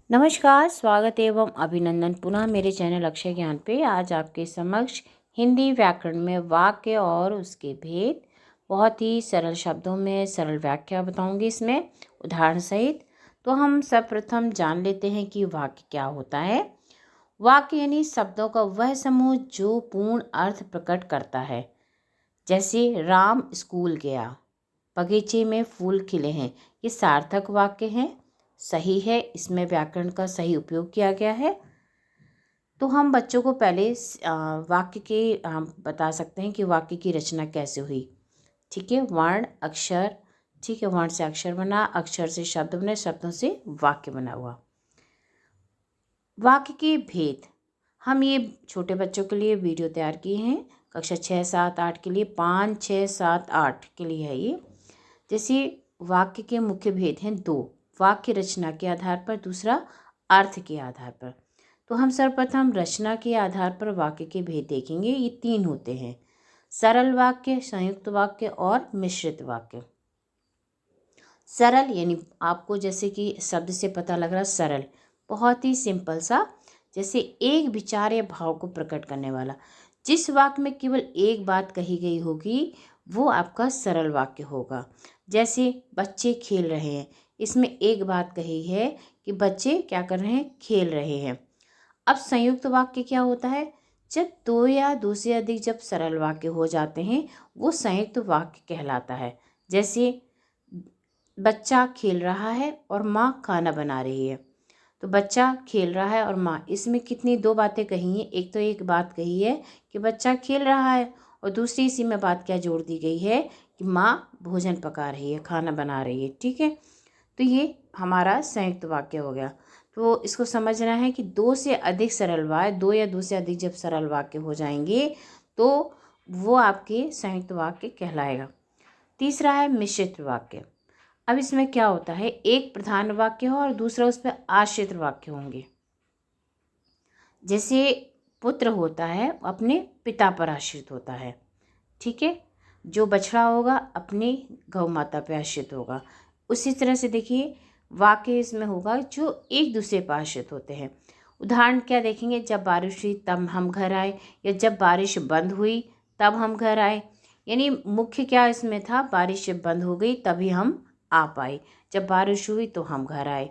नमस्कार, स्वागत एवं अभिनंदन पुनः मेरे चैनल अक्षय ज्ञान पे। आज आपके समक्ष हिंदी व्याकरण में वाक्य और उसके भेद बहुत ही सरल शब्दों में सरल व्याख्या बताऊंगी, इसमें उदाहरण सहित। तो हम सर्वप्रथम जान लेते हैं कि वाक्य क्या होता है। वाक्य यानी शब्दों का वह समूह जो पूर्ण अर्थ प्रकट करता है। जैसे राम स्कूल गया, बगीचे में फूल खिले हैं, ये सार्थक वाक्य हैं, सही है, इसमें व्याकरण का सही उपयोग किया गया है। तो हम बच्चों को पहले वाक्य के हम बता सकते हैं कि वाक्य की रचना कैसे हुई। ठीक है, वर्ण अक्षर, ठीक है, वर्ण से अक्षर बना, अक्षर से शब्द बने, शब्दों से वाक्य बना हुआ। वाक्य के भेद, हम ये छोटे बच्चों के लिए वीडियो तैयार किए हैं, कक्षा 6, 7, 8 के लिए, 5, 6, 7, 8 के लिए है ये। जैसे वाक्य के मुख्य भेद हैं दो, वाक्य रचना के आधार पर, दूसरा अर्थ के आधार पर। तो हम सर्वप्रथम रचना के आधार पर वाक्य के भेद देखेंगे। ये 3 होते हैं: सरल वाक्य, संयुक्त वाक्य और मिश्रित वाक्य। सरल यानी आपको जैसे कि शब्द से पता लग रहा, सरल बहुत ही सिंपल सा, जैसे एक विचार या भाव को प्रकट करने वाला। जिस वाक्य में केवल एक बात कही गई होगी वो आपका सरल वाक्य होगा। जैसे बच्चे खेल रहे हैं, इसमें एक बात कही है कि बच्चे क्या कर रहे हैं, खेल रहे हैं। अब संयुक्त वाक्य क्या होता है, जब दो या दो से अधिक जब सरल वाक्य हो जाते हैं वो संयुक्त वाक्य कहलाता है। जैसे बच्चा खेल रहा है और माँ खाना बना रही है। तो बच्चा खेल रहा है और माँ, इसमें कितनी दो बातें कही हैं। एक तो एक बात कही है कि बच्चा खेल रहा है, और दूसरी इसी में बात क्या जोड़ दी गई है कि माँ भोजन पका रही है, खाना बना रही है। ठीक है, तो ये हमारा संयुक्त वाक्य हो गया। तो इसको समझना है कि दो से अधिक सरल वाक्य, दो या दो से अधिक जब सरल वाक्य हो जाएंगे तो वो आपके संयुक्त वाक्य कहलाएगा। तीसरा है मिश्रित वाक्य। अब इसमें क्या होता है, एक प्रधान वाक्य हो और दूसरा उस पर आश्रित वाक्य होंगे। जैसे पुत्र होता है अपने पिता पर आश्रित होता है, ठीक है, जो बछड़ा होगा अपनी गौ माता पर आश्रित होगा। उसी तरह से देखिए वाक्य इसमें होगा जो एक दूसरे पर आश्रित होते हैं। उदाहरण क्या देखेंगे, जब बारिश हुई तब हम घर आए, या जब बारिश बंद हुई तब हम घर आए। यानी मुख्य क्या इसमें था, बारिश बंद हो गई तभी हम आ पाए, जब बारिश हुई तो हम घर आए।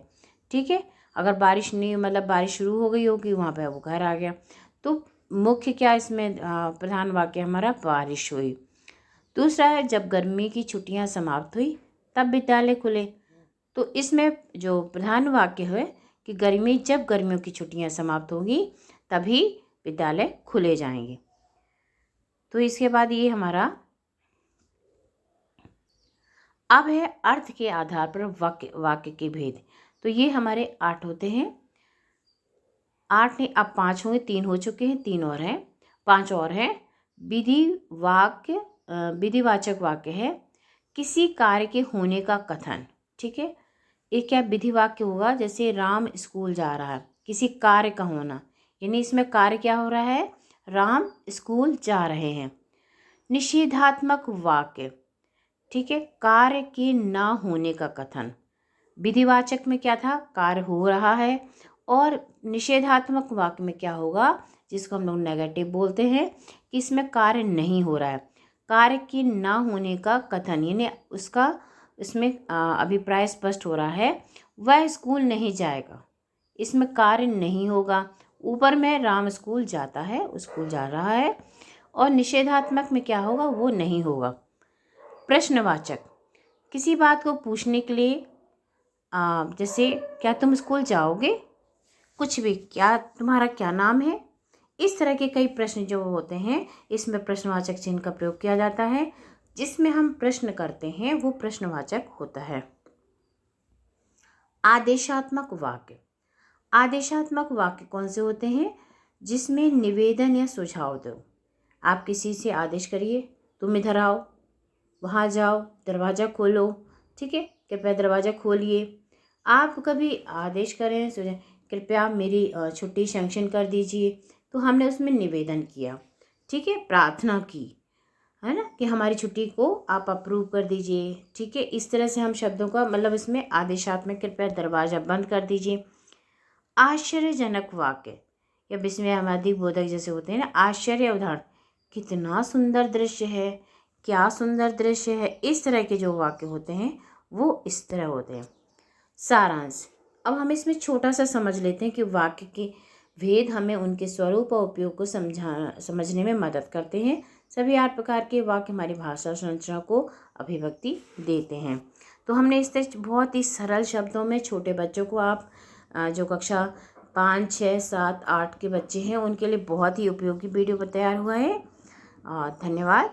ठीक है, अगर बारिश नहीं, मतलब बारिश शुरू हो गई होगी वहाँ पे वो घर आ गया। तो मुख्य क्या इसमें प्रधान वाक्य हमारा बारिश हुई। दूसरा है जब गर्मी की छुट्टियां समाप्त हुई तब विद्यालय खुले। तो इसमें जो प्रधान वाक्य है कि जब गर्मियों की छुट्टियां समाप्त होगी तभी विद्यालय खुले जाएंगे। तो इसके बाद ये हमारा अब है अर्थ के आधार पर वाक्य के भेद। तो ये हमारे 8 होते हैं। 8 नहीं, अब 5 होंगे, 3 हो चुके हैं, 3 और हैं, 5 और हैं। विधिवाचक वाक्य है किसी कार्य के होने का कथन। ठीक है, एक क्या विधि वाक्य होगा, जैसे राम स्कूल जा रहा है, किसी कार्य का होना, यानी इसमें कार्य क्या हो रहा है, राम स्कूल जा रहे हैं। निषेधात्मक वाक्य, ठीक है, कार्य के ना होने का कथन। विधिवाचक में क्या था, कार्य हो रहा है, और निषेधात्मक वाक्य में क्या होगा, जिसको हम लोग नेगेटिव बोलते हैं, कि इसमें कार्य नहीं हो रहा है, कार्य के ना होने का कथन, यानी उसका इसमें अभिप्राय स्पष्ट हो रहा है, वह स्कूल नहीं जाएगा, इसमें कार्य नहीं होगा। ऊपर में राम स्कूल जाता है, स्कूल जा रहा है, और निषेधात्मक में क्या होगा, वो नहीं होगा। प्रश्नवाचक, किसी बात को पूछने के लिए, जैसे क्या तुम स्कूल जाओगे, कुछ भी, क्या तुम्हारा क्या नाम है, इस तरह के कई प्रश्न जो होते हैं इसमें प्रश्नवाचक चिन्ह का प्रयोग किया जाता है। जिसमें हम प्रश्न करते हैं वो प्रश्नवाचक होता है। आदेशात्मक वाक्य, आदेशात्मक वाक्य कौन से होते हैं, जिसमें निवेदन या सुझाव दो। आप किसी से आदेश करिए, तुम इधर आओ, वहाँ जाओ, दरवाज़ा खोलो, ठीक है, कृपया दरवाज़ा खोलिए। आप कभी आदेश करें, कृपया मेरी छुट्टी सैंक्शन कर दीजिए, तो हमने उसमें निवेदन किया, ठीक है, प्रार्थना की, है ना, कि हमारी छुट्टी को आप अप्रूव कर दीजिए। ठीक है, इस तरह से हम शब्दों का मतलब इसमें आदेशात्मक, कृपया दरवाज़ा बंद कर दीजिए। आश्चर्यजनक वाक्य या विस्मयादिक बोधक जैसे होते हैं ना, आश्चर्य उदाहरण, कितना सुंदर दृश्य है, क्या सुंदर दृश्य है, इस तरह के जो वाक्य होते हैं वो इस तरह होते हैं। सारांश, अब हम इसमें छोटा सा समझ लेते हैं कि वाक्य के भेद हमें उनके स्वरूप और उपयोग को समझने में मदद करते हैं। सभी 8 प्रकार के वाक्य हमारी भाषा संरचना को अभिव्यक्ति देते हैं। तो हमने इस तरह बहुत ही सरल शब्दों में छोटे बच्चों को, आप जो कक्षा 5, 6, 7, 8 के बच्चे हैं उनके लिए बहुत ही उपयोगी वीडियो तैयार हुआ है। धन्यवाद।